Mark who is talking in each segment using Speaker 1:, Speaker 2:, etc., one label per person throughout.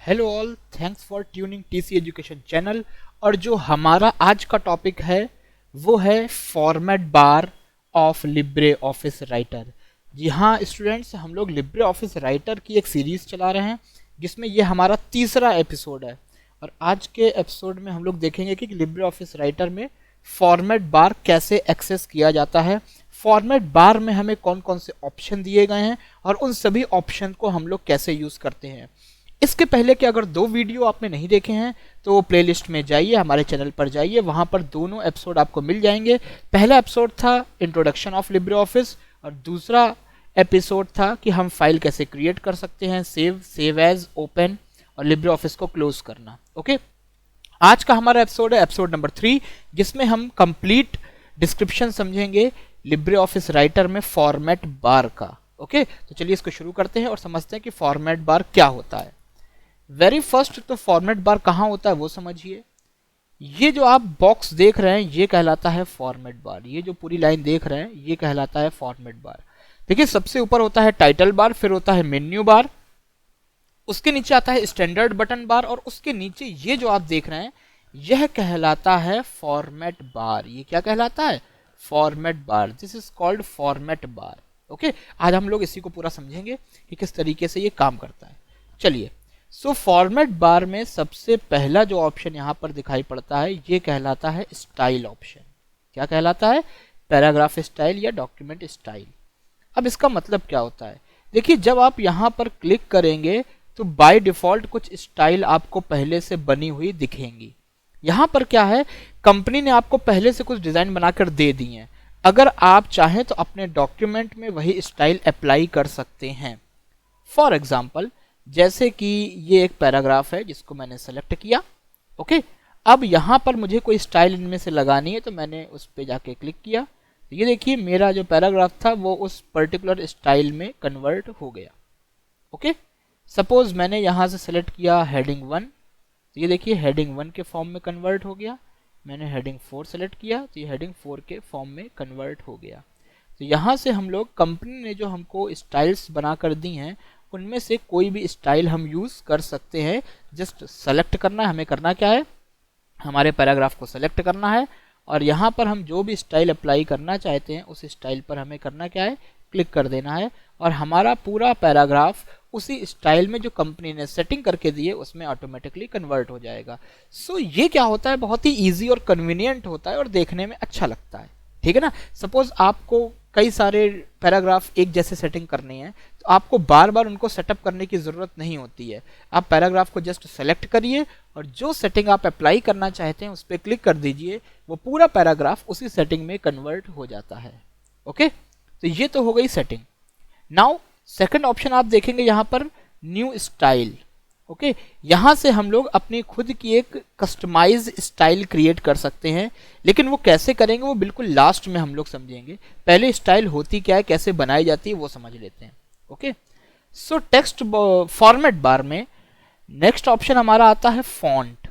Speaker 1: Hello all, thanks for tuning TC education channel. और जो हमारा आज का टॉपिक है वो है format bar of LibreOffice Writer. जी हाँ स्टूडेंट्स, हम लोग लिब्रे ऑफिस राइटर की एक सीरीज चला रहे हैं जिसमें ये हमारा तीसरा एपिसोड है। और आज के एपिसोड में हम लोग देखेंगे कि लिब्रे ऑफिस राइटर में फॉर्मेट बार कैसे एक्सेस किया जाता है, फॉर्मेट बार में हमें कौन कौन से ऑप्शन दिए गए हैं और उन सभी ऑप्शन को हम लोग कैसे यूज़ करते हैं। इसके पहले के अगर दो वीडियो आपने नहीं देखे हैं तो प्लेलिस्ट में जाइए, हमारे चैनल पर जाइए, वहां पर दोनों एपिसोड आपको मिल जाएंगे। पहला एपिसोड था इंट्रोडक्शन ऑफ लिब्रे ऑफिस और दूसरा एपिसोड था कि हम फाइल कैसे क्रिएट कर सकते हैं, सेव एज, ओपन और लिब्रे ऑफिस को क्लोज करना। ओके, आज का हमारा एपिसोड है एपिसोड नंबर 3, जिसमें हम कंप्लीट डिस्क्रिप्शन समझेंगे लिब्रे ऑफिस राइटर में फॉर्मेट बार का। ओके, तो चलिए इसको शुरू करते हैं और समझते हैं कि फॉर्मेट बार क्या होता है। वेरी फर्स्ट तो फॉर्मेट बार कहाँ होता है वो समझिए। ये जो आप बॉक्स देख रहे हैं ये कहलाता है फॉर्मेट बार। ये जो पूरी लाइन देख रहे हैं ये कहलाता है फॉर्मेट बार। देखिए, सबसे ऊपर होता है टाइटल बार, फिर होता है मेन्यू बार, उसके नीचे आता है स्टैंडर्ड बटन बार और उसके नीचे ये जो आप देख रहे हैं यह कहलाता है फॉर्मेट बार। ये क्या कहलाता है? Format bar. This is called format bar. Okay, आज हम लोग इसी को पूरा समझेंगे कि किस तरीके से ये काम करता है। चलिए, सो फॉर्मेट बार में सबसे पहला जो ऑप्शन यहाँ पर दिखाई पड़ता है ये कहलाता है स्टाइल ऑप्शन। क्या कहलाता है? पैराग्राफ स्टाइल या डॉक्यूमेंट स्टाइल। अब इसका मतलब क्या होता है? देखिए, जब आप यहाँ पर क्लिक करेंगे तो बाय डिफॉल्ट कुछ स्टाइल आपको पहले से बनी हुई दिखेंगी। यहाँ पर क्या है, कंपनी ने आपको पहले से कुछ डिजाइन बनाकर दे दी हैं। अगर आप चाहें तो अपने डॉक्यूमेंट में वही स्टाइल अप्लाई कर सकते हैं। फॉर एग्जाम्पल, जैसे कि ये एक पैराग्राफ है जिसको मैंने सेलेक्ट किया। ओके, अब यहाँ पर मुझे कोई स्टाइल इनमें से लगानी है तो मैंने उस पर जाके क्लिक किया। तो ये देखिए, मेरा जो पैराग्राफ था वो उस पर्टिकुलर स्टाइल में कन्वर्ट हो गया। ओके, सपोज मैंने यहाँ से सेलेक्ट किया हेडिंग 1, तो ये देखिए हेडिंग 1 के फॉर्म में कन्वर्ट हो गया। मैंने हेडिंग 4 सेलेक्ट किया तो ये हेडिंग 4 के फॉर्म में कन्वर्ट हो गया। तो यहाँ से हम लोग, कंपनी ने जो हमको स्टाइल्स बना कर दी हैं उनमें से कोई भी स्टाइल हम यूज़ कर सकते हैं। जस्ट सेलेक्ट करना है, हमें करना क्या है, हमारे पैराग्राफ को सेलेक्ट करना है और यहाँ पर हम जो भी स्टाइल अप्लाई करना चाहते हैं उस स्टाइल पर हमें करना क्या है, क्लिक कर देना है और हमारा पूरा पैराग्राफ उसी स्टाइल में जो कंपनी ने सेटिंग करके दी है उसमें ऑटोमेटिकली कन्वर्ट हो जाएगा। सो ये क्या होता है, बहुत ही ईजी और कन्वीनियंट होता है और देखने में अच्छा लगता है। ठीक है ना। सपोज आपको कई सारे पैराग्राफ एक जैसे सेटिंग करनी है तो आपको बार बार उनको सेटअप करने की ज़रूरत नहीं होती है। आप पैराग्राफ को जस्ट सेलेक्ट करिए और जो सेटिंग आप अप्लाई करना चाहते हैं उस पर क्लिक कर दीजिए, वो पूरा पैराग्राफ उसी सेटिंग में कन्वर्ट हो जाता है। ओके, तो ये तो हो गई सेटिंग। नाउ सेकंड ऑप्शन आप देखेंगे यहाँ पर न्यू स्टाइल। ओके, यहाँ से हम लोग अपनी खुद की एक कस्टमाइज स्टाइल क्रिएट कर सकते हैं, लेकिन वो कैसे करेंगे वो बिल्कुल लास्ट में हम लोग समझेंगे। पहले स्टाइल होती क्या है, कैसे बनाई जाती है वो समझ लेते हैं। ओके, सो टेक्स्ट फॉर्मेट बार में नेक्स्ट ऑप्शन हमारा आता है फॉन्ट।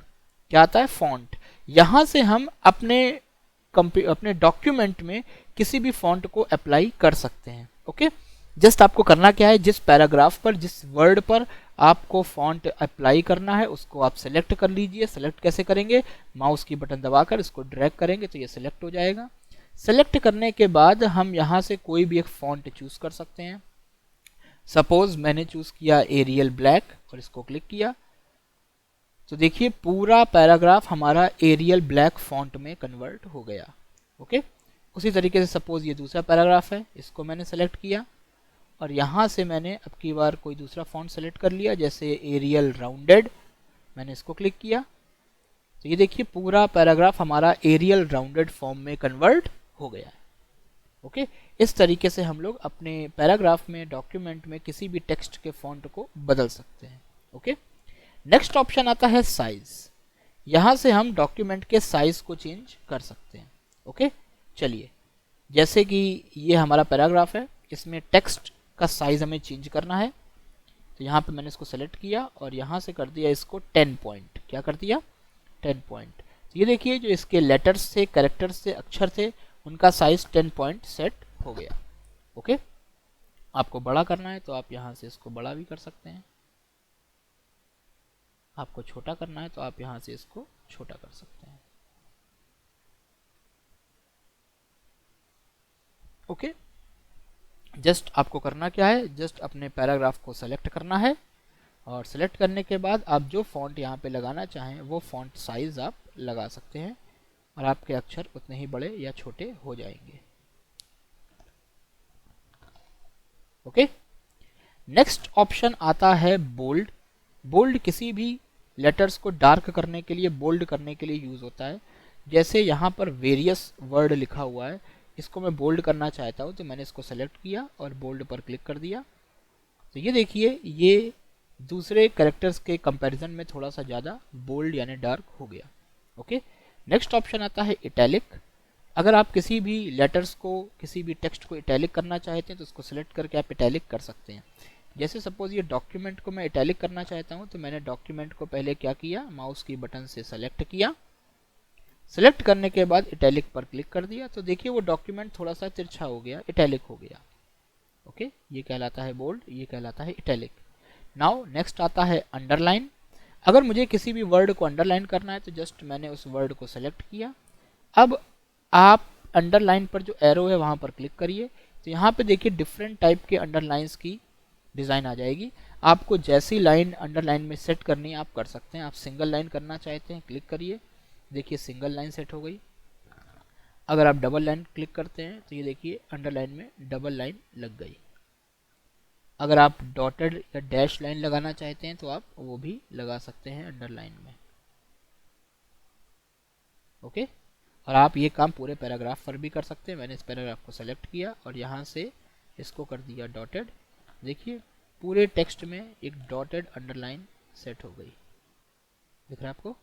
Speaker 1: क्या आता है? फॉन्ट। यहाँ से हम अपने डॉक्यूमेंट में किसी भी फॉन्ट को अप्लाई कर सकते हैं। ओके, जस्ट आपको करना क्या है, जिस पैराग्राफ पर, जिस वर्ड पर आपको फॉन्ट अप्लाई करना है उसको आप सेलेक्ट कर लीजिए। सेलेक्ट कैसे करेंगे? माउस की बटन दबाकर इसको ड्रैग करेंगे तो ये सेलेक्ट हो जाएगा। सेलेक्ट करने के बाद हम यहाँ से कोई भी एक फॉन्ट चूज कर सकते हैं। सपोज मैंने चूज किया एरियल ब्लैक और इसको क्लिक किया तो देखिए पूरा पैराग्राफ हमारा एरियल ब्लैक फॉन्ट में कन्वर्ट हो गया। ओके, उसी तरीके से सपोज ये दूसरा पैराग्राफ है, इसको मैंने सेलेक्ट किया और यहाँ से मैंने अब की बार कोई दूसरा फॉन्ट सेलेक्ट कर लिया, जैसे एरियल राउंडेड, मैंने इसको क्लिक किया तो ये देखिए पूरा पैराग्राफ हमारा एरियल राउंडेड फॉर्म में कन्वर्ट हो गया है। ओके, इस तरीके से हम लोग अपने पैराग्राफ में, डॉक्यूमेंट में किसी भी टेक्स्ट के फॉन्ट को बदल सकते हैं। ओके, नेक्स्ट ऑप्शन आता है साइज। यहाँ से हम डॉक्यूमेंट के साइज को चेंज कर सकते हैं। ओके, चलिए, जैसे कि ये हमारा पैराग्राफ है, इसमें टेक्स्ट का साइज हमें चेंज करना है तो यहाँ पे मैंने इसको सेलेक्ट किया और यहाँ से कर दिया इसको 10 पॉइंट। क्या कर दिया? 10 पॉइंट। तो ये देखिए जो इसके लेटर्स थे, कैरेक्टर्स थे, अक्षर थे, उनका साइज 10 पॉइंट सेट हो गया। ओके, आपको बड़ा करना है तो आप यहाँ से इसको बड़ा भी कर सकते हैं। आपको छोटा करना है तो आप यहाँ से इसको छोटा कर सकते हैं। ओके, जस्ट आपको करना क्या है, जस्ट अपने पैराग्राफ को सेलेक्ट करना है और सेलेक्ट करने के बाद आप जो फॉन्ट यहाँ पे लगाना चाहें वो फॉन्ट साइज आप लगा सकते हैं और आपके अक्षर उतने ही बड़े या छोटे हो जाएंगे। ओके, नेक्स्ट ऑप्शन आता है बोल्ड। बोल्ड किसी भी लेटर्स को डार्क करने के लिए, बोल्ड करने के लिए यूज होता है। जैसे यहाँ पर वेरियस वर्ड लिखा हुआ है, इसको मैं बोल्ड करना चाहता हूँ तो मैंने इसको सेलेक्ट किया और बोल्ड पर क्लिक कर दिया। तो ये देखिए, ये दूसरे कैरेक्टर्स के कंपैरिजन में थोड़ा सा ज़्यादा बोल्ड यानी डार्क हो गया। ओके, नेक्स्ट ऑप्शन आता है इटैलिक। अगर आप किसी भी लेटर्स को, किसी भी टेक्स्ट को इटैलिक करना चाहते हैं तो उसको सिलेक्ट करके आप इटैलिक कर सकते हैं। जैसे सपोज ये डॉक्यूमेंट को मैं इटैलिक करना चाहता हूँ तो मैंने डॉक्यूमेंट को पहले क्या किया, माउस की बटन से सेलेक्ट किया। सेलेक्ट करने के बाद इटैलिक पर क्लिक कर दिया तो देखिए वो डॉक्यूमेंट थोड़ा सा तिरछा हो गया, इटैलिक हो गया। ओके, ये कहलाता है बोल्ड, ये कहलाता है इटैलिक। नाउ नेक्स्ट आता है अंडरलाइन। अगर मुझे किसी भी वर्ड को अंडरलाइन करना है तो जस्ट मैंने उस वर्ड को सेलेक्ट किया। अब आप अंडरलाइन पर जो एरो है वहाँ पर क्लिक करिए तो यहाँ पे देखिए डिफरेंट टाइप के अंडरलाइंस की डिज़ाइन आ जाएगी। आपको जैसी लाइन अंडरलाइन में सेट करनी है आप कर सकते हैं। आप सिंगल लाइन करना चाहते हैं, क्लिक करिए, देखिए सिंगल लाइन सेट हो गई। अगर आप डबल लाइन क्लिक करते हैं तो ये देखिए अंडरलाइन में डबल लाइन लग गई। अगर आप डॉटेड या डैश लाइन लगाना चाहते हैं तो आप वो भी लगा सकते हैं अंडरलाइन में। ओके, और आप ये काम पूरे पैराग्राफ पर भी कर सकते हैं। मैंने इस पैराग्राफ को सेलेक्ट किया और यहाँ से इसको कर दिया डॉटेड। देखिए पूरे टेक्स्ट में एक डॉटेड अंडरलाइन सेट हो गई, दिख रहा है आपको।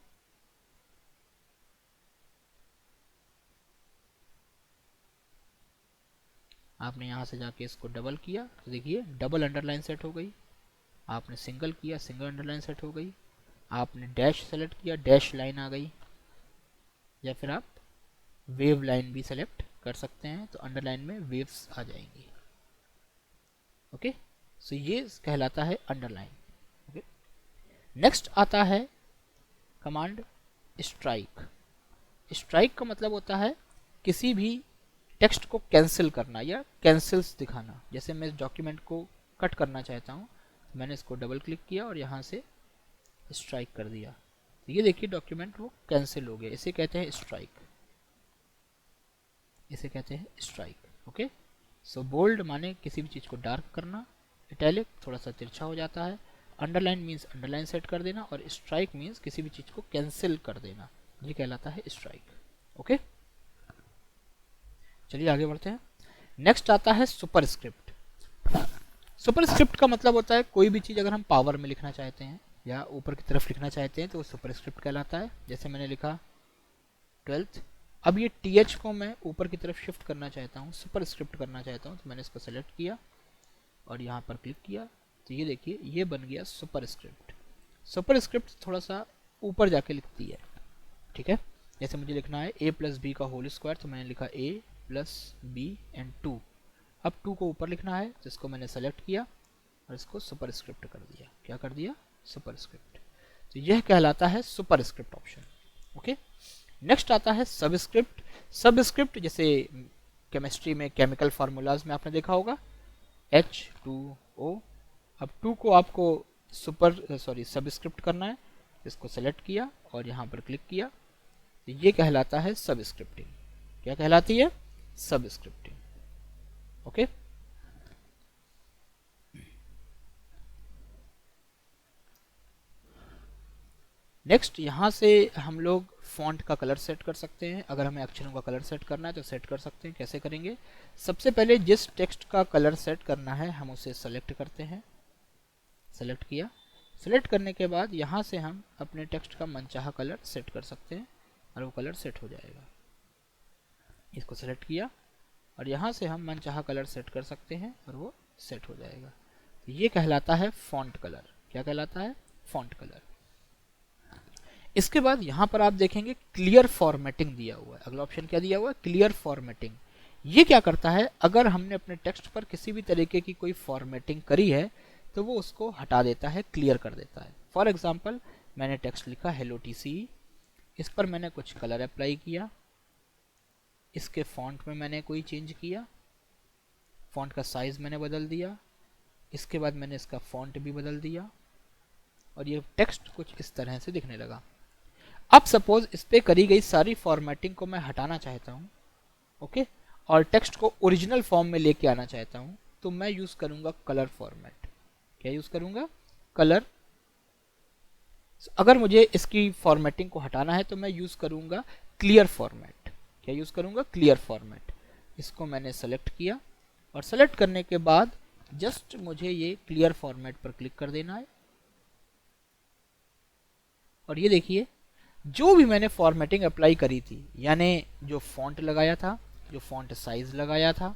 Speaker 1: आपने यहाँ से जाके इसको डबल किया तो देखिए डबल अंडरलाइन सेट हो गई। आपने सिंगल किया, सिंगल अंडरलाइन सेट हो गई। आपने डैश सेलेक्ट किया, डैश लाइन आ गई। या फिर आप वेव लाइन भी सेलेक्ट कर सकते हैं तो अंडरलाइन में वेव्स आ जाएंगी। ओके, सो ये कहलाता है अंडरलाइन। ओके, नेक्स्ट आता है कमांड स्ट्राइक। स्ट्राइक का मतलब होता है किसी भी टेक्स्ट को कैंसिल करना या कैंसिल्स दिखाना। जैसे मैं इस डॉक्यूमेंट को कट करना चाहता हूँ तो मैंने इसको डबल क्लिक किया और यहाँ से स्ट्राइक कर दिया तो ये देखिए डॉक्यूमेंट वो कैंसिल हो गया। इसे कहते हैं स्ट्राइक, इसे कहते हैं स्ट्राइक। ओके, सो बोल्ड माने किसी भी चीज़ को डार्क करना, इटैलिक थोड़ा सा तिरछा हो जाता है, अंडरलाइन मीन्स अंडरलाइन सेट कर देना और स्ट्राइक मीन्स किसी भी चीज़ को कैंसिल कर देना, ये कहलाता है स्ट्राइक। ओके, चलिए आगे बढ़ते हैं। नेक्स्ट आता है सुपरस्क्रिप्ट। सुपरस्क्रिप्ट का मतलब होता है कोई भी चीज़ अगर हम पावर में लिखना चाहते हैं या ऊपर की तरफ लिखना चाहते हैं तो वो सुपरस्क्रिप्ट कहलाता है। जैसे मैंने लिखा 12th, अब ये TH को मैं ऊपर की तरफ शिफ्ट करना चाहता हूँ, सुपरस्क्रिप्ट करना चाहता हूँ तो मैंने इसको सेलेक्ट किया और यहाँ पर क्लिक किया तो ये देखिए ये बन गया सुपरस्क्रिप्ट। सुपरस्क्रिप्ट थोड़ा सा ऊपर जाके लिखती है, ठीक है। जैसे मुझे लिखना है a+b का होल स्क्वायर तो मैंने लिखा a+b एंड 2। अब 2 को ऊपर लिखना है तो इसको मैंने सेलेक्ट किया और इसको सुपरस्क्रिप्ट कर दिया। क्या कर दिया? सुपरस्क्रिप्ट। तो यह कहलाता है सुपरस्क्रिप्ट ऑप्शन। ओके, नेक्स्ट आता है सबस्क्रिप्ट। सबस्क्रिप्ट जैसे केमिस्ट्री में केमिकल फार्मूलाज में आपने देखा होगा H2O। अब 2 को आपको सबस्क्रिप्ट करना है, इसको सेलेक्ट किया और यहाँ पर क्लिक किया तो ये कहलाता है सबस्क्रिप्टिंग। क्या कहलाती है? सबस्क्रिप्टिंग। ओके, नेक्स्ट यहाँ से हम लोग फॉन्ट का कलर सेट कर सकते हैं। अगर हमें अक्षरों का कलर सेट करना है तो सेट कर सकते हैं। कैसे करेंगे? सबसे पहले जिस टेक्स्ट का कलर सेट करना है हम उसे सेलेक्ट करते हैं। सेलेक्ट किया, सेलेक्ट करने के बाद यहाँ से हम अपने टेक्स्ट का मनचाहा कलर सेट कर सकते हैं और वो कलर सेट हो जाएगा। इसको सेलेक्ट किया और यहाँ से हम मनचाहा कलर सेट कर सकते हैं और वो सेट हो जाएगा। ये कहलाता है फॉन्ट कलर। क्या कहलाता है? Font colour. इसके बाद यहाँ पर आप देखेंगे क्लियर फॉर्मेटिंग दिया हुआ है। अगला ऑप्शन क्या दिया हुआ है? Clear formatting. ये क्या करता है? अगर हमने अपने टेक्स्ट पर किसी भी तरीके की कोई फॉर्मेटिंग करी है तो वो उसको हटा देता है, क्लियर कर देता है। फॉर एग्जाम्पल मैंने टेक्स्ट लिखा हेलो TCE, इस पर मैंने कुछ कलर अप्लाई किया, इसके फॉन्ट में मैंने कोई चेंज किया, फॉन्ट का साइज़ मैंने बदल दिया, इसके बाद मैंने इसका फॉन्ट भी बदल दिया और ये टेक्स्ट कुछ इस तरह से दिखने लगा। अब सपोज इस पे करी गई सारी फॉर्मेटिंग को मैं हटाना चाहता हूँ, ओके, और टेक्स्ट को ओरिजिनल फॉर्म में लेके आना चाहता हूँ, तो मैं यूज़ करूँगा कलर फॉर्मेट। क्या यूज़ करूँगा? कलर। अगर मुझे इसकी फॉर्मेटिंग को हटाना है तो मैं यूज़ करूँगा क्लियर फॉर्मेट। क्या यूज़ करूँगा? Clear format. इसको मैंने सेलेक्ट किया और सेलेक्ट करने के बाद जस्ट मुझे ये क्लियर फॉर्मेट पर क्लिक कर देना है और ये देखिए जो भी मैंने फॉर्मेटिंग अप्लाई करी थी, यानी जो फॉन्ट लगाया था, जो फॉन्ट साइज लगाया था,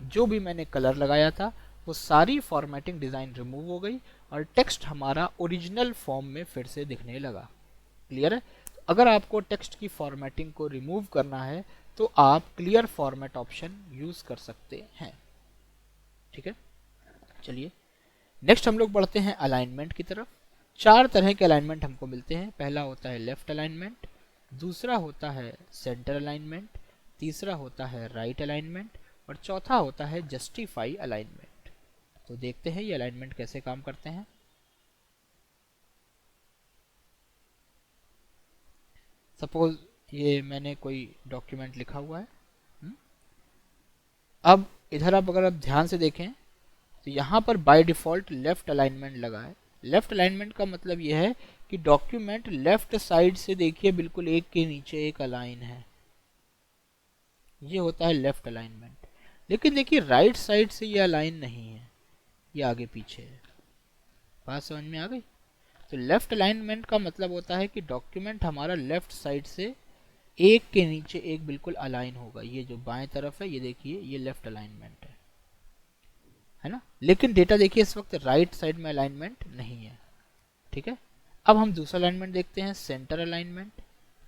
Speaker 1: जो भी मैंने कलर लगाया था, वो सारी फॉर्मेटिंग डिज़ाइन रिमूव हो गई और टेक्स्ट हमारा ओरिजिनल फॉर्म में फिर से दिखने लगा। क्लियर है? तो अगर आपको टेक्स्ट की फॉर्मेटिंग को रिमूव करना है तो आप क्लियर फॉर्मेट ऑप्शन यूज़ कर सकते हैं। ठीक है, चलिए नेक्स्ट हम लोग बढ़ते हैं अलाइनमेंट की तरफ। 4 तरह के अलाइनमेंट हमको मिलते हैं। पहला होता है लेफ्ट अलाइनमेंट, दूसरा होता है सेंटर अलाइनमेंट, तीसरा होता है राइट अलाइनमेंट और चौथा होता है जस्टिफाई अलाइनमेंट। तो देखते हैं ये अलाइनमेंट कैसे काम करते हैं। सपोज ये मैंने कोई डॉक्यूमेंट लिखा हुआ है। अब इधर आप अगर आप ध्यान से देखें तो यहाँ पर बाय डिफ़ॉल्ट लेफ्ट अलाइनमेंट लगा है। लेफ्ट अलाइनमेंट का मतलब यह है कि डॉक्यूमेंट लेफ्ट साइड से देखिए बिल्कुल एक के नीचे एक अलाइन है, ये होता है लेफ्ट अलाइनमेंट। लेकिन देखिए राइट साइड से ये अलाइन नहीं है, ये आगे पीछे है। बात समझ में आ गई? तो लेफ्ट अलाइनमेंट का मतलब होता है कि डॉक्यूमेंट हमारा लेफ्ट साइड से एक के नीचे एक बिल्कुल अलाइन होगा। ये जो बाएं तरफ है ये देखिए ये लेफ्ट अलाइनमेंट है ना। लेकिन डेटा देखिए इस वक्त राइट साइड में अलाइनमेंट नहीं है। ठीक है, अब हम दूसरा अलाइनमेंट देखते हैं, सेंटर अलाइनमेंट।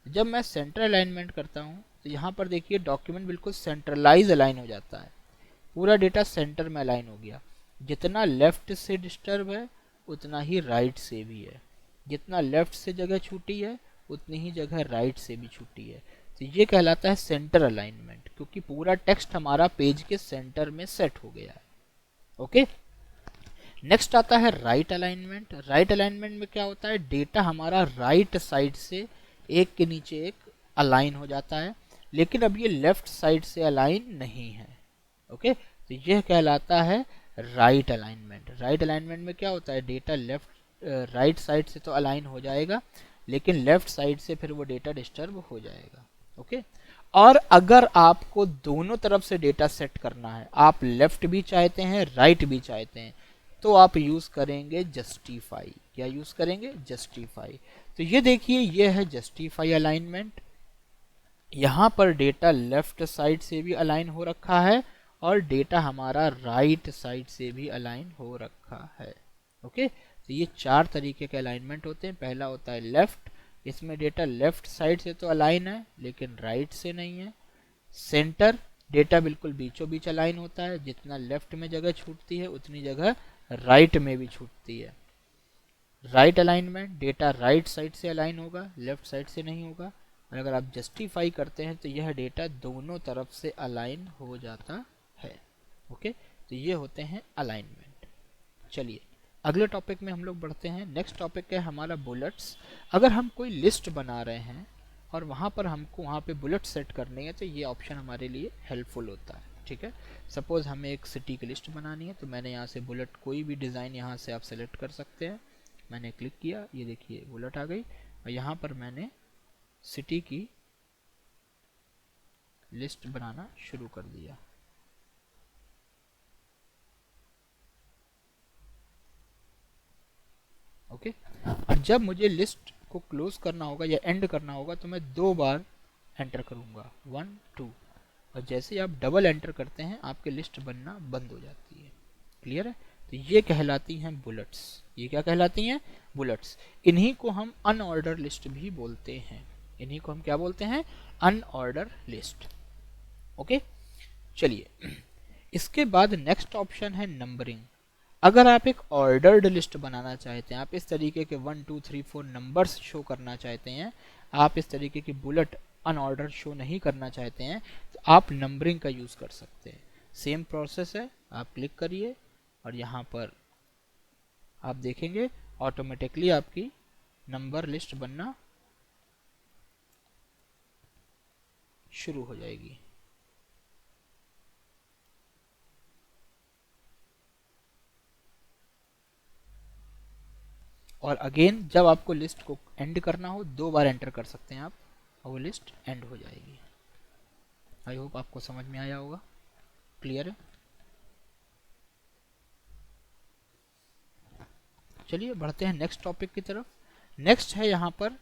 Speaker 1: जब मैं सेंटर अलाइनमेंट करता हूँ तो यहाँ पर देखिए डॉक्यूमेंट बिल्कुल सेंट्रलाइज अलाइन हो जाता है, पूरा डेटा सेंटर में अलाइन हो गया। जितना लेफ्ट से डिस्टर्ब है उतना ही राइट से भी है, जितना लेफ्ट से जगह छूटी है उतनी ही जगह राइट से भी छूटी है। तो ये कहलाता है सेंटर अलाइनमेंट, क्योंकि पूरा टेक्स्ट हमारा पेज के सेंटर में सेट हो गया है। ओके, नेक्स्ट आता है राइट अलाइनमेंट। राइट अलाइनमेंट में क्या होता है, डेटा हमारा राइट साइड से एक के नीचे एक अलाइन हो जाता है, लेकिन अब ये लेफ्ट साइड से अलाइन नहीं है। ओके, तो यह कहलाता है राइट अलाइनमेंट। राइट अलाइनमेंट में क्या होता है, डेटा लेफ्ट राइट साइड से तो अलाइन हो जाएगा लेकिन लेफ्ट साइड से फिर वो डेटा डिस्टर्ब हो जाएगा। ओके, और अगर आपको दोनों तरफ से डेटा सेट करना है, आप लेफ्ट भी चाहते हैं राइट भी चाहते हैं, तो आप यूज़ करेंगे जस्टिफाई। क्या यूज़ करेंगे? जस्टिफाई। तो ये देखिए ये है जस्टिफाई अलाइनमेंट। यहाँ पर डेटा लेफ्ट साइड से भी अलाइन हो रखा है और डेटा हमारा राइट साइड से भी अलाइन हो रखा है। ओके, तो ये 4 तरीके के अलाइनमेंट होते हैं। पहला होता है लेफ्ट, इसमें डेटा लेफ्ट साइड से तो अलाइन है लेकिन राइट से नहीं है। सेंटर, डेटा बिल्कुल बीचों बीच अलाइन होता है, जितना लेफ्ट में जगह छूटती है उतनी जगह राइट में भी छूटती है। Right alignment, data right side से अलाइन होगा, लेफ्ट साइड से नहीं होगा। और अगर आप जस्टिफाई करते हैं तो यह डेटा दोनों तरफ से अलाइन हो जाता है। ओके, तो ये होते हैं अलाइनमेंट। चलिए अगले टॉपिक में हम लोग बढ़ते हैं। नेक्स्ट टॉपिक है हमारा बुलेट्स। अगर हम कोई लिस्ट बना रहे हैं और वहाँ पर हमको वहाँ पे बुलेट सेट करनी है तो ये ऑप्शन हमारे लिए हेल्पफुल होता है। ठीक है, सपोज हमें एक सिटी की लिस्ट बनानी है तो मैंने यहाँ से बुलेट कोई भी डिज़ाइन यहाँ से आप सेलेक्ट कर सकते हैं। मैंने क्लिक किया, ये देखिए बुलेट आ गई और यहाँ पर मैंने सिटी की लिस्ट बनाना शुरू कर दिया। ओके, और जब मुझे लिस्ट को क्लोज करना होगा या एंड करना होगा तो मैं 2 बार एंटर करूंगा, 1 2, और जैसे ही आप डबल एंटर करते हैं आपकी लिस्ट बनना बंद हो जाती है। क्लियर है? तो ये कहलाती हैं बुलेट्स। ये क्या कहलाती हैं? बुलेट्स। इन्हीं को हम अनऑर्डर लिस्ट भी बोलते हैं। इन्हीं को हम क्या बोलते हैं? Unordered list. ओके, चलिए इसके बाद नेक्स्ट ऑप्शन है नंबरिंग। अगर आप एक ऑर्डर्ड लिस्ट बनाना चाहते हैं, आप इस तरीके के 1 2 3 4 नंबर्स शो करना चाहते हैं, आप इस तरीके की बुलेट अनऑर्डर शो नहीं करना चाहते हैं, तो आप नंबरिंग का यूज़ कर सकते हैं। सेम प्रोसेस है, आप क्लिक करिए और यहाँ पर आप देखेंगे ऑटोमेटिकली आपकी नंबर लिस्ट बनना शुरू हो जाएगी। और अगेन जब आपको लिस्ट को एंड करना हो 2 बार एंटर कर सकते हैं आप और वो लिस्ट एंड हो जाएगी। आई होप आपको समझ में आया होगा, क्लियर है। चलिए बढ़ते हैं नेक्स्ट टॉपिक की तरफ। नेक्स्ट है यहाँ पर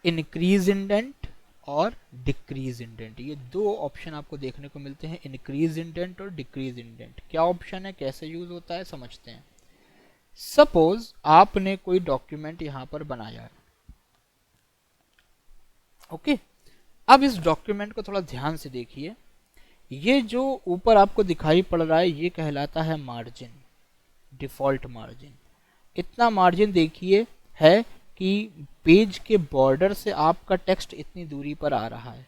Speaker 1: इंक्रीज इंडेंट और डिक्रीज इंडेंट। ये 2 ऑप्शन आपको देखने को मिलते हैं, इंक्रीज इंडेंट और डिक्रीज इंडेंट। क्या ऑप्शन है, कैसे यूज होता है, समझते हैं। सपोज आपने कोई डॉक्यूमेंट यहां पर बनाया है, ओके। अब इस डॉक्यूमेंट को थोड़ा ध्यान से देखिए। ये जो ऊपर आपको दिखाई पड़ रहा है ये कहलाता है मार्जिन, डिफॉल्ट मार्जिन। इतना मार्जिन देखिए है कि पेज के बॉर्डर से आपका टेक्स्ट इतनी दूरी पर आ रहा है,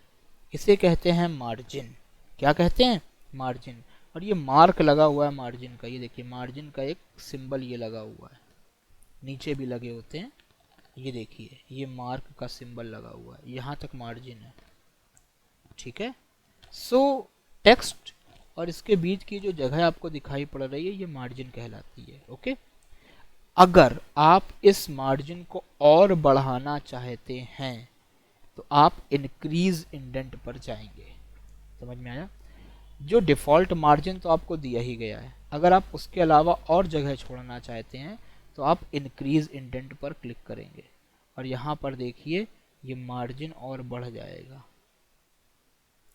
Speaker 1: इसे कहते हैं मार्जिन। क्या कहते हैं, मार्जिन। और ये मार्क लगा हुआ है मार्जिन का, ये देखिए मार्जिन का एक सिंबल ये लगा हुआ है, नीचे भी लगे होते हैं, ये देखिए ये मार्क का सिंबल लगा हुआ है, यहाँ तक मार्जिन है, ठीक है। सो टेक्स्ट और इसके बीच की जो जगह आपको दिखाई पड़ रही है ये मार्जिन कहलाती है, ओके। अगर आप इस मार्जिन को और बढ़ाना चाहते हैं तो आप इंक्रीज इंडेंट पर जाएंगे। समझ में आया। जो डिफ़ॉल्ट मार्जिन तो आपको दिया ही गया है, अगर आप उसके अलावा और जगह छोड़ना चाहते हैं तो आप इंक्रीज इंडेंट पर क्लिक करेंगे और यहाँ पर देखिए ये मार्जिन और बढ़ जाएगा।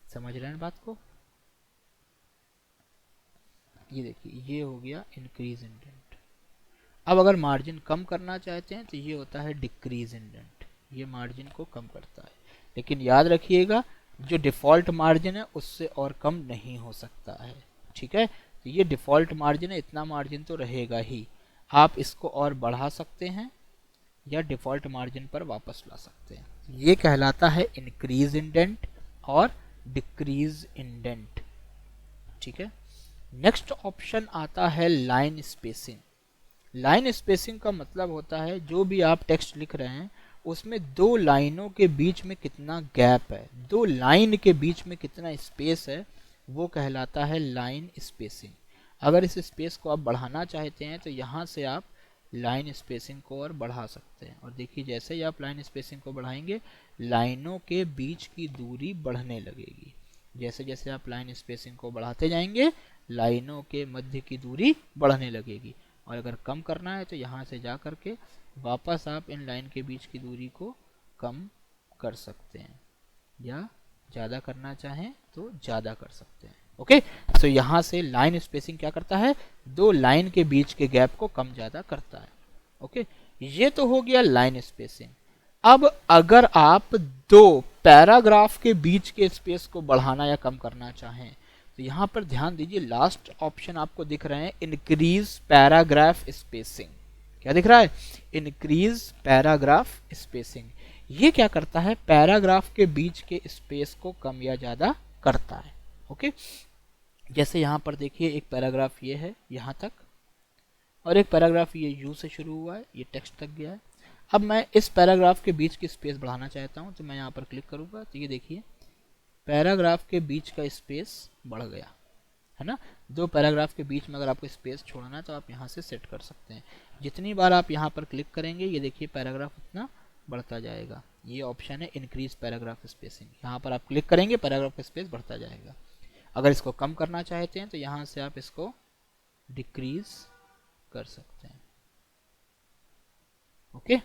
Speaker 1: समझ रहे हैं बात को। ये देखिए ये हो गया इंक्रीज इंडेंट। अब अगर मार्जिन कम करना चाहते हैं तो ये होता है डिक्रीज इंडेंट, ये मार्जिन को कम करता है। लेकिन याद रखिएगा जो डिफ़ॉल्ट मार्जिन है उससे और कम नहीं हो सकता है, ठीक है। तो ये डिफ़ॉल्ट मार्जिन है, इतना मार्जिन तो रहेगा ही। आप इसको और बढ़ा सकते हैं या डिफ़ॉल्ट मार्जिन पर वापस ला सकते हैं। ये कहलाता है इंक्रीज इंडेंट और डिक्रीज इंडेंट, ठीक है। नेक्स्ट ऑप्शन आता है लाइन स्पेसिंग। लाइन स्पेसिंग का मतलब होता है जो भी आप टेक्स्ट लिख रहे हैं उसमें 2 लाइनों के बीच में कितना गैप है, 2 लाइन के बीच में कितना स्पेस है, वो कहलाता है लाइन स्पेसिंग। अगर इस स्पेस को आप बढ़ाना चाहते हैं तो यहाँ से आप लाइन स्पेसिंग को और बढ़ा सकते हैं। और देखिए जैसे ही आप लाइन स्पेसिंग को बढ़ाएंगे लाइनों के बीच की दूरी बढ़ने लगेगी। जैसे जैसे आप लाइन स्पेसिंग को बढ़ाते जाएंगे लाइनों के मध्य की दूरी बढ़ने लगेगी। और अगर कम करना है तो यहाँ से जा करके वापस आप इन लाइन के बीच की दूरी को कम कर सकते हैं, या ज़्यादा करना चाहें तो ज़्यादा कर सकते हैं, ओके। सो यहाँ से लाइन स्पेसिंग क्या करता है, 2 लाइन के बीच के गैप को कम ज़्यादा करता है, ओके। ये तो हो गया लाइन स्पेसिंग। अब अगर आप 2 पैराग्राफ के बीच के स्पेस को बढ़ाना या कम करना चाहें तो यहाँ पर ध्यान दीजिए, लास्ट ऑप्शन आपको दिख रहे हैं इंक्रीज पैराग्राफ स्पेसिंग। क्या दिख रहा है, इंक्रीज पैराग्राफ स्पेसिंग। ये क्या करता है, पैराग्राफ के बीच के स्पेस को कम या ज़्यादा करता है, ओके। जैसे यहाँ पर देखिए एक पैराग्राफ ये है यहाँ तक और एक पैराग्राफ ये यू से शुरू हुआ है, ये टेक्स्ट तक गया है। अब मैं इस पैराग्राफ के बीच की स्पेस बढ़ाना चाहता हूँ तो मैं यहाँ पर क्लिक करूँगा तो ये देखिए पैराग्राफ के बीच का स्पेस बढ़ गया है ना। 2 पैराग्राफ के बीच में अगर आपको स्पेस छोड़ना है तो आप यहाँ से सेट कर सकते हैं। जितनी बार आप यहाँ पर क्लिक करेंगे ये देखिए पैराग्राफ उतना बढ़ता जाएगा। ये ऑप्शन है इंक्रीज पैराग्राफ स्पेसिंग। यहाँ पर आप क्लिक करेंगे पैराग्राफ का स्पेस बढ़ता जाएगा। अगर इसको कम करना चाहते हैं तो यहाँ से आप इसको डिक्रीज कर सकते हैं, ओके।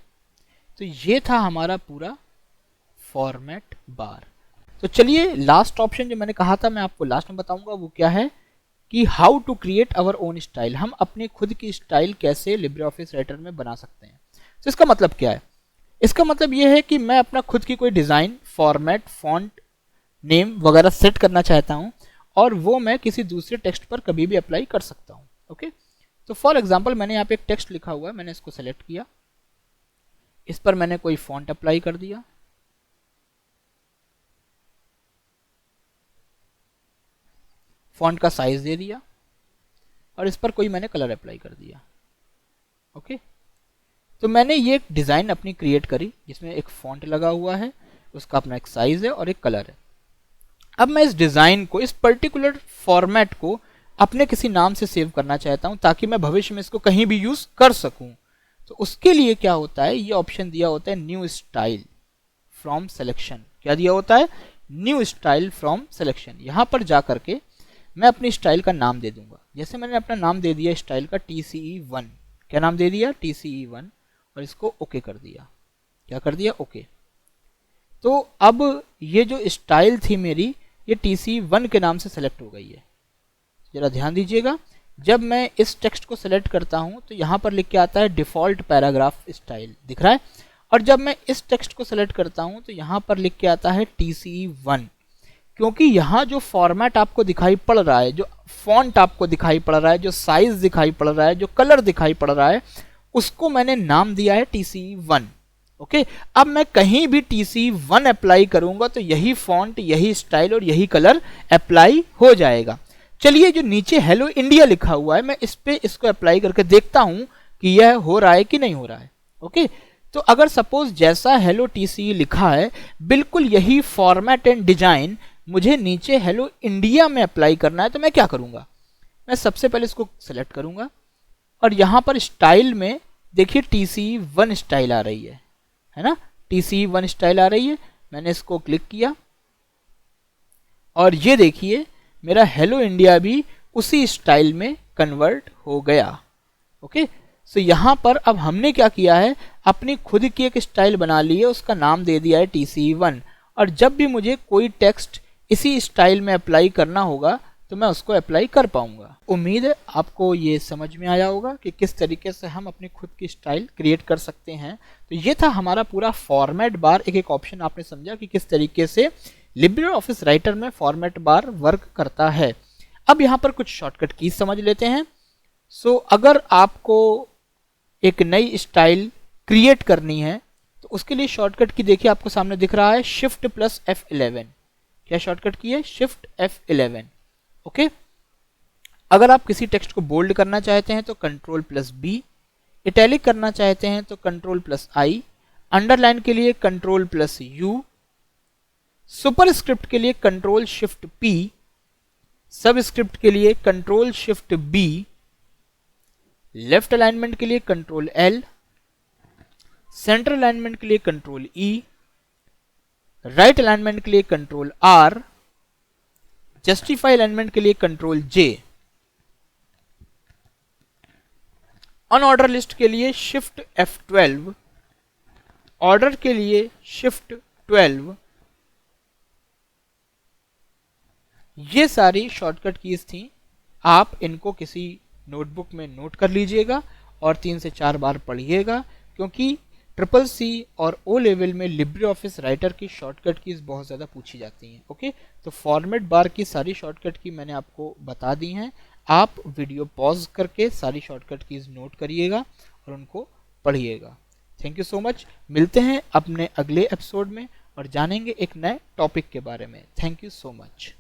Speaker 1: तो ये था हमारा पूरा फॉर्मेट बार। तो चलिए लास्ट ऑप्शन जो मैंने कहा था मैं आपको लास्ट में बताऊंगा वो क्या है कि how to create our own style. हम अपनी खुद की स्टाइल कैसे लिब्रे ऑफिस राइटर में बना सकते हैं। तो इसका मतलब क्या है, इसका मतलब ये है कि मैं अपना खुद की कोई डिज़ाइन, फॉर्मेट, फॉन्ट, नेम वगैरह सेट करना चाहता हूँ और वो मैं किसी दूसरे टेक्स्ट पर कभी भी अप्लाई कर सकता हूँ, ओके। तो फॉर एग्जांपल मैंने यहाँ पे एक टेक्स्ट लिखा हुआ है, मैंने इसको सेलेक्ट किया, इस पर मैंने कोई फॉन्ट अप्लाई कर दिया, फॉन्ट का साइज दे दिया और इस पर कोई मैंने कलर अप्लाई कर दिया। ओके, तो मैंने ये एक डिज़ाइन अपनी क्रिएट करी जिसमें एक फॉन्ट लगा हुआ है, उसका अपना एक साइज है और एक कलर है। अब मैं इस डिज़ाइन को, इस पर्टिकुलर फॉर्मेट को अपने किसी नाम से सेव करना चाहता हूं ताकि मैं भविष्य में इसको कहीं भी यूज़ कर सकूं। तो उसके लिए क्या होता है, ये ऑप्शन दिया होता है न्यू स्टाइल फ्रॉम सिलेक्शन। क्या दिया होता है, न्यू स्टाइल फ्रॉम सिलेक्शन। यहाँ पर जा करके मैं अपनी स्टाइल का नाम दे दूंगा। जैसे मैंने अपना नाम दे दिया स्टाइल का TCE1, क्या नाम दे दिया, TCE1, और इसको ओके कर दिया। क्या कर दिया, ओके। तो अब ये जो स्टाइल थी मेरी, ये TCE1 के नाम से सेलेक्ट हो गई है। जरा ध्यान दीजिएगा, जब मैं इस टेक्स्ट को सेलेक्ट करता हूं तो यहाँ पर लिख के आता है डिफ़ॉल्ट पैराग्राफ स्टाइल, दिख रहा है। और जब मैं इस टेक्स्ट को सेलेक्ट करता हूं तो यहाँ पर लिख के आता है TCE1, क्योंकि यहाँ जो फॉर्मेट आपको दिखाई पड़ रहा है, जो फॉन्ट आपको दिखाई पड़ रहा है, जो साइज दिखाई पड़ रहा है, जो कलर दिखाई पड़ रहा है, उसको मैंने नाम दिया है TCE1। ओके, अब मैं कहीं भी TCE1 अप्लाई करूंगा तो यही फॉन्ट, यही स्टाइल और यही कलर अप्लाई हो जाएगा। चलिए, जो नीचे हेलो इंडिया लिखा हुआ है, मैं इस पे इसको अप्लाई करके देखता हूं कि यह हो रहा है कि नहीं हो रहा है। ओके, तो अगर सपोज जैसा हेलो TCE लिखा है, बिल्कुल यही फॉर्मेट एंड डिजाइन मुझे नीचे हेलो इंडिया में अप्लाई करना है, तो मैं क्या करूंगा, मैं सबसे पहले इसको सेलेक्ट करूंगा और यहां पर स्टाइल में देखिए TCE1 स्टाइल आ रही है ना, TCE1 स्टाइल आ रही है। मैंने इसको क्लिक किया और ये देखिए मेरा हेलो इंडिया भी उसी स्टाइल में कन्वर्ट हो गया। ओके, सो यहाँ पर अब हमने क्या किया है, अपनी खुद की एक स्टाइल बना ली है, उसका नाम दे दिया है TCE1, और जब भी मुझे कोई टेक्स्ट इसी स्टाइल में अप्लाई करना होगा तो मैं उसको अप्लाई कर पाऊंगा। उम्मीद है आपको ये समझ में आया होगा कि किस तरीके से हम अपनी खुद की स्टाइल क्रिएट कर सकते हैं। तो ये था हमारा पूरा फॉर्मेट बार, एक एक ऑप्शन आपने समझा कि किस तरीके से लिब्रे ऑफिस राइटर में फॉर्मेट बार वर्क करता है। अब यहाँ पर कुछ शॉर्टकट कीज समझ लेते हैं। सो अगर आपको एक नई स्टाइल क्रिएट करनी है तो उसके लिए शॉर्टकट की देखिए आपको सामने दिख रहा है Shift+F11। क्या शॉर्टकट की है, Shift+F11। ओके, अगर आप किसी टेक्स्ट को बोल्ड करना चाहते हैं तो Ctrl+B, इटैलिक करना चाहते हैं तो Ctrl+I, अंडरलाइन के लिए Ctrl+U, सुपरस्क्रिप्ट के लिए Ctrl+Shift+P, सबस्क्रिप्ट के लिए Ctrl+Shift+B, लेफ्ट अलाइनमेंट के लिए Ctrl+L, सेंटर अलाइनमेंट के लिए Ctrl+E, राइट अलाइनमेंट के लिए Ctrl+R, जस्टिफाई अलाइनमेंट के लिए Ctrl+J, अनऑर्डर लिस्ट के लिए Shift+F12, ऑर्डर के लिए Shift+12। ये सारी शॉर्टकट कीज थी, आप इनको किसी नोटबुक में नोट कर लीजिएगा और 3 से 4 बार पढ़िएगा, क्योंकि CCC और O लेवल में लिब्रे ऑफिस राइटर की शॉर्टकट कीज बहुत ज़्यादा पूछी जाती हैं। ओके, तो फॉर्मेट बार की सारी शॉर्टकट की मैंने आपको बता दी हैं। आप वीडियो पॉज करके सारी शॉर्टकट कीज नोट करिएगा और उनको पढ़िएगा। Thank you so much. मिलते हैं अपने अगले एपिसोड में और जानेंगे एक नए टॉपिक के बारे में। Thank you so much.